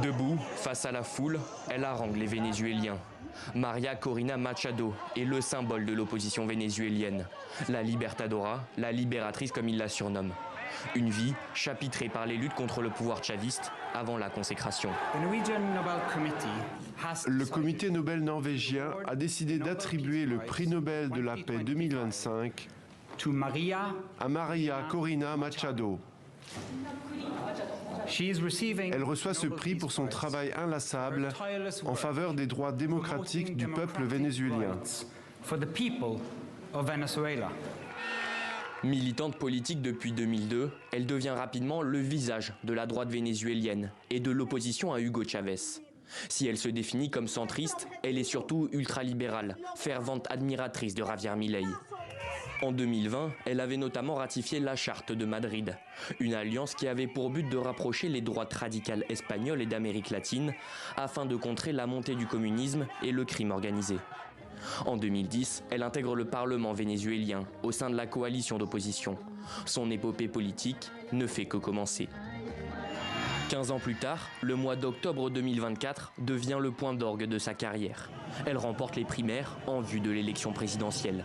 Debout, face à la foule, elle harangue les Vénézuéliens. María Corina Machado est le symbole de l'opposition vénézuélienne. La Libertadora, la libératrice comme il la surnomme. Une vie chapitrée par les luttes contre le pouvoir chaviste avant la consécration. Le comité Nobel norvégien a décidé d'attribuer le prix Nobel de la paix 2025 à María Corina Machado. Elle reçoit ce prix pour son travail inlassable en faveur des droits démocratiques du peuple vénézuélien. Militante politique depuis 2002, elle devient rapidement le visage de la droite vénézuélienne et de l'opposition à Hugo Chavez. Si elle se définit comme centriste, elle est surtout ultralibérale, fervente admiratrice de Javier Milei. En 2020, elle avait notamment ratifié la Charte de Madrid, une alliance qui avait pour but de rapprocher les droites radicales espagnoles et d'Amérique latine afin de contrer la montée du communisme et le crime organisé. En 2010, elle intègre le Parlement vénézuélien au sein de la coalition d'opposition. Son épopée politique ne fait que commencer. 15 ans plus tard, le mois d'octobre 2024 devient le point d'orgue de sa carrière. Elle remporte les primaires en vue de l'élection présidentielle.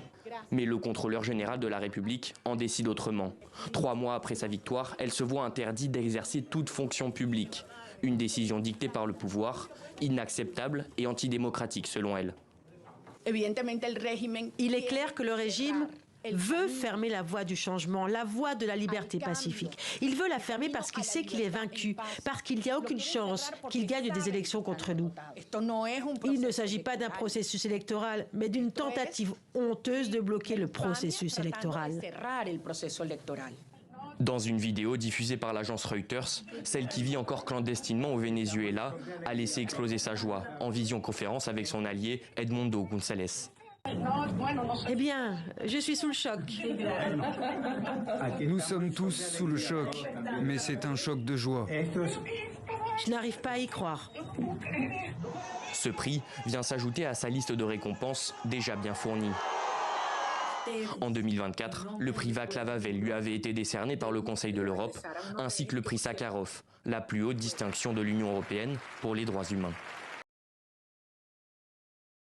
Mais le contrôleur général de la République en décide autrement. 3 mois après sa victoire, elle se voit interdite d'exercer toute fonction publique. Une décision dictée par le pouvoir, inacceptable et antidémocratique selon elle. Il est clair que le régime veut fermer la voie du changement, la voie de la liberté pacifique. Il veut la fermer parce qu'il sait qu'il est vaincu, parce qu'il n'y a aucune chance qu'il gagne des élections contre nous. Il ne s'agit pas d'un processus électoral, mais d'une tentative honteuse de bloquer le processus électoral. Dans une vidéo diffusée par l'agence Reuters, celle qui vit encore clandestinement au Venezuela a laissé exploser sa joie en visioconférence avec son allié Edmundo González. Eh bien, je suis sous le choc. Nous sommes tous sous le choc, mais c'est un choc de joie. Je n'arrive pas à y croire. Ce prix vient s'ajouter à sa liste de récompenses déjà bien fournie. En 2024, le prix Václav Havel lui avait été décerné par le Conseil de l'Europe, ainsi que le prix Sakharov, la plus haute distinction de l'Union européenne pour les droits humains.